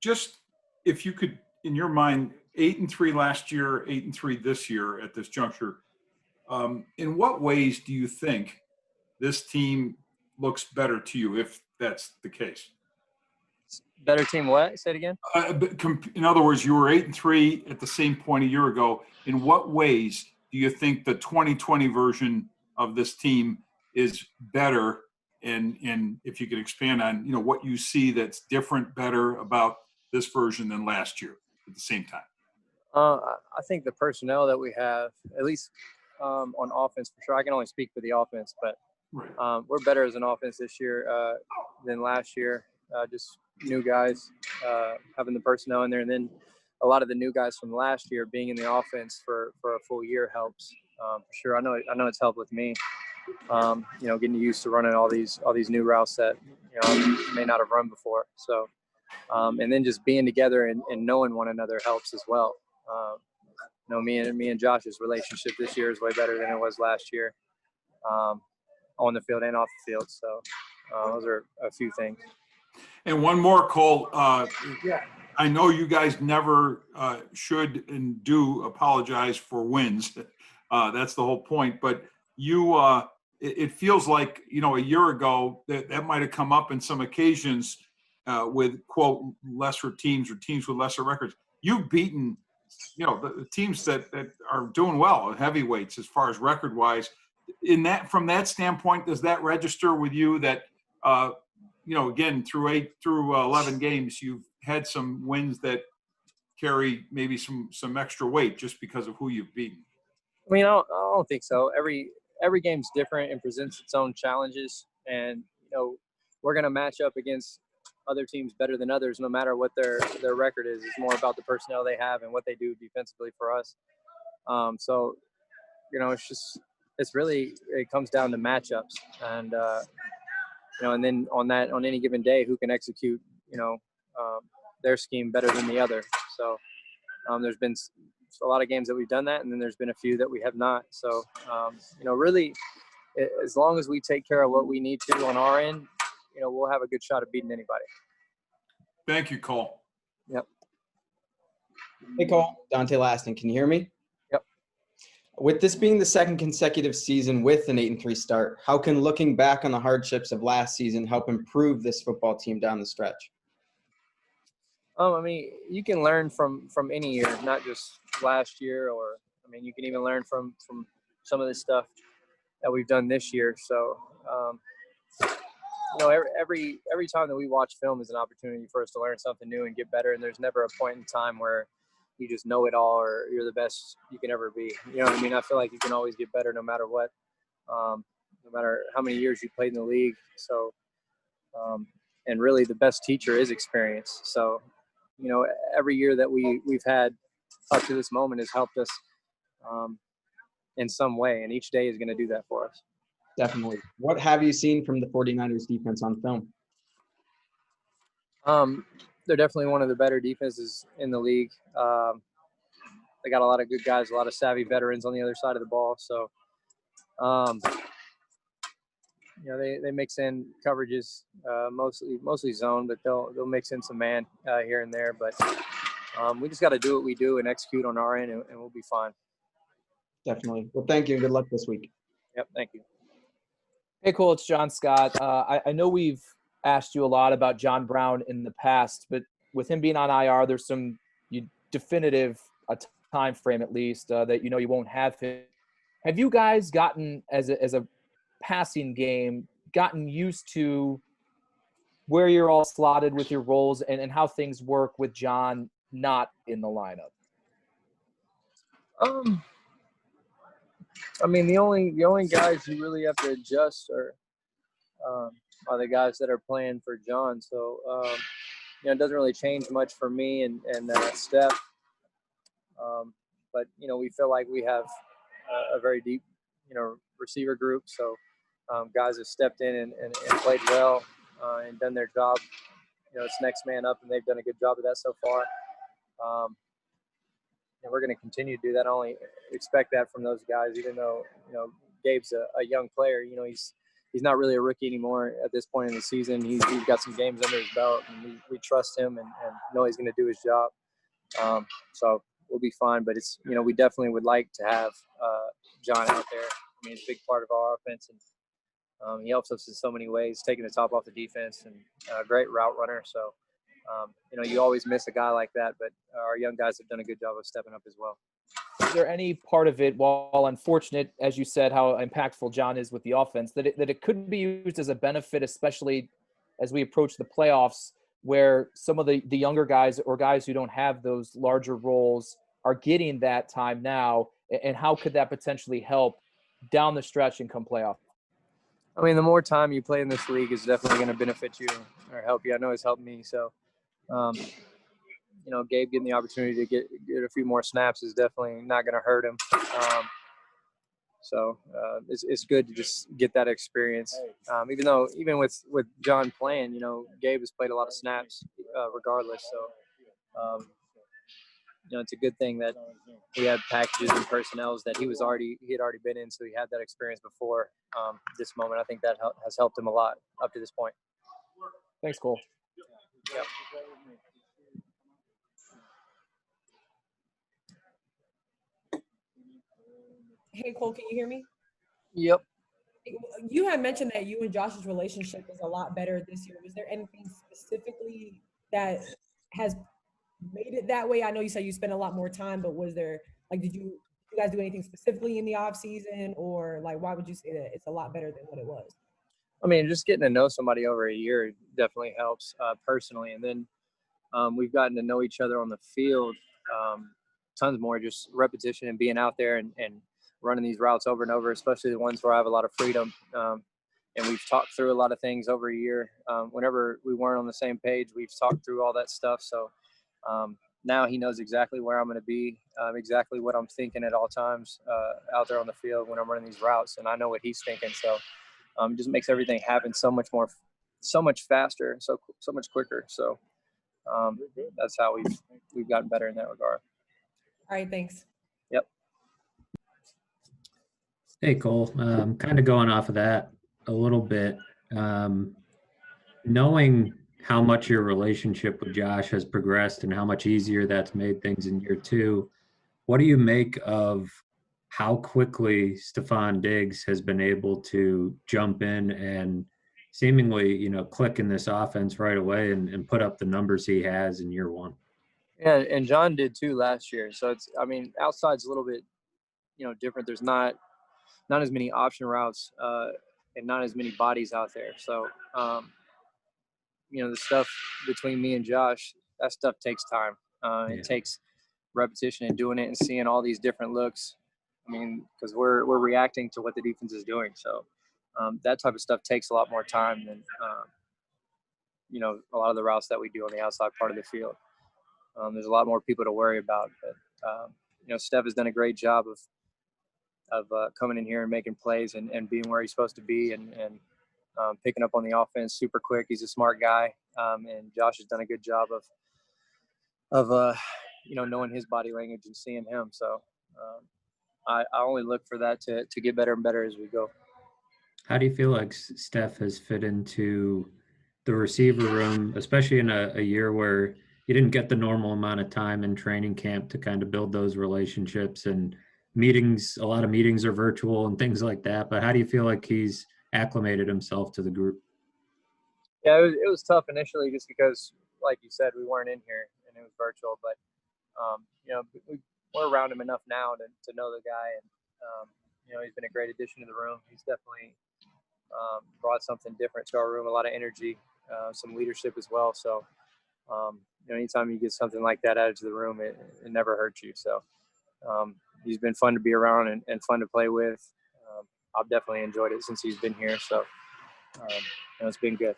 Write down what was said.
just if you could, in your mind, 8-3 last year, 8-3 this year at this juncture, in what ways do you think this team looks better to you, if that's the case? Better team what? Say it again. In other words, you were 8-3 at the same point a year ago. In what ways do you think the 2020 version of this team is better? And if you could expand on, what you see that's different, better about this version than last year at the same time. I think the personnel that we have, at least on offense, for sure. I can only speak for the offense, but Right. we're better as an offense this year than last year. Just new guys, having the personnel in there, and then a lot of the new guys from last year being in the offense for a full year helps for sure. I know it's helped with me. Getting used to running all these new routes that may not have run before. So, and then just being together and knowing one another helps as well. Me and Josh's relationship this year is way better than it was last year, on the field and off the field. So, those are a few things. And one more, Cole. Yeah. I know you guys never should and do apologize for wins. That's the whole point. But it feels like, a year ago that might have come up in some occasions with, quote, lesser teams or teams with lesser records. You've beaten, the teams that are doing well, heavyweights as far as record-wise. From that standpoint, does that register with you that, again, through 11 games, you've had some wins that carry maybe some extra weight just because of who you've beaten? I mean, I don't think so. Every game's different and presents its own challenges, and we're going to match up against other teams better than others, no matter what their record is. It's more about the personnel they have and what they do defensively for us. So, it comes down to matchups, and and then on any given day, who can execute their scheme better than the other. So there's been a lot of games that we've done that, and then there's been a few that we have not. So really, as long as we take care of what we need to on our end, we'll have a good shot at beating anybody. Thank you, Cole. Yep. Hey, Cole. Dante Laston, can you hear me? Yep. With this being the second consecutive season with an 8-3 start, how can looking back on the hardships of last season help improve this football team down the stretch? I mean, you can learn from any year, not just last year, you can even learn from some of the stuff that we've done this year. So, every time that we watch film is an opportunity for us to learn something new and get better. And there's never a point in time where you just know it all or you're the best you can ever be. You know what I mean? I feel like you can always get better no matter what, no matter how many years you played in the league. So, and really the best teacher is experience. So, every year that we've had up to this moment has helped us in some way, and each day is going to do that for us. Definitely. What have you seen from the 49ers defense on film? They're definitely one of the better defenses in the league. They got a lot of good guys, a lot of savvy veterans on the other side of the ball. So, they mix in coverages, mostly zone, but they'll mix in some man here and there. But we just got to do what we do and execute on our end, and we'll be fine. Definitely. Well, thank you, and good luck this week. Yep, thank you. Hey, Cole, it's John Scott. I know we've asked you a lot about John Brown in the past, but with him being on IR, there's some definitive time frame at least that you won't have him. Have you guys gotten as a passing game gotten used to where you're all slotted with your roles and how things work with John not in the lineup? The only guys who really have to adjust are the guys that are playing for John. So, it doesn't really change much for me and Steph. But, we feel like we have a very deep, receiver group. So, guys have stepped in and played well and done their job. It's next man up, and they've done a good job of that so far. And we're going to continue to do that. I only expect that from those guys, even though, Gabe's a young player. He's he's not really a rookie anymore at this point in the season. He's got some games under his belt, and we trust him and know he's going to do his job. So we'll be fine. But it's, we definitely would like to have John out there. I mean, he's a big part of our offense, and he helps us in so many ways, taking the top off the defense, and a great route runner. So, you always miss a guy like that, but our young guys have done a good job of stepping up as well. Is there any part of it, while unfortunate, as you said, how impactful John is with the offense, that it could be used as a benefit, especially as we approach the playoffs, where some of the younger guys or guys who don't have those larger roles are getting that time now, and how could that potentially help down the stretch and come playoff? I mean, the more time you play in this league is definitely going to benefit you or help you. I know it's helped me. So, Gabe getting the opportunity to get a few more snaps is definitely not going to hurt him. So it's good to just get that experience. Even with John playing, Gabe has played a lot of snaps regardless. So, it's a good thing that we had packages and personnels that he had already been in, so he had that experience before this moment. I think that has helped him a lot up to this point. Thanks, Cole. Yep. Hey, Cole, can you hear me? Yep. You had mentioned that you and Josh's relationship is a lot better this year. Was there anything specifically that has made it that way? I know you said you spent a lot more time, but was there, did you guys do anything specifically in the off season, or why would you say that it's a lot better than what it was? I mean, just getting to know somebody over a year definitely helps personally. And then we've gotten to know each other on the field tons more, just repetition and being out there and running these routes over and over, especially the ones where I have a lot of freedom. And we've talked through a lot of things over a year. Whenever we weren't on the same page, we've talked through all that stuff. So now he knows exactly where I'm going to be, exactly what I'm thinking at all times out there on the field when I'm running these routes. And I know what he's thinking. So it just makes everything happen so much faster, so much quicker. So that's how we've gotten better in that regard. All right, thanks. Yep. Hey, Cole, kind of going off of that a little bit, knowing how much your relationship with Josh has progressed and how much easier that's made things in year two, what do you make of how quickly Stefon Diggs has been able to jump in and seemingly, click in this offense right away and put up the numbers he has in year one? Yeah, and John did too last year. So outside's a little bit, different. There's not as many option routes and not as many bodies out there. So, the stuff between me and Josh, that stuff takes time. It takes repetition and doing it and seeing all these different looks. I mean, because we're reacting to what the defense is doing. So that type of stuff takes a lot more time than, a lot of the routes that we do on the outside part of the field. There's a lot more people to worry about. But, Steph has done a great job of coming in here and making plays and being where he's supposed to be and picking up on the offense super quick. He's a smart guy. And Josh has done a good job of knowing his body language and seeing him. So I only look for that to get better and better as we go. How do you feel like Steph has fit into the receiver room, especially in a year where you didn't get the normal amount of time in training camp to kind of build those relationships, and meetings, a lot of meetings are virtual and things like that, but how do you feel like he's acclimated himself to the group? Yeah, it was tough initially just because, like you said, we weren't in here and it was virtual, but we're around him enough now to know the guy, and he's been a great addition to the room. He's definitely brought something different to our room, a lot of energy, some leadership as well. So anytime you get something like that added to the room, it never hurts you. So he's been fun to be around and fun to play with. I've definitely enjoyed it since he's been here. So it's been good.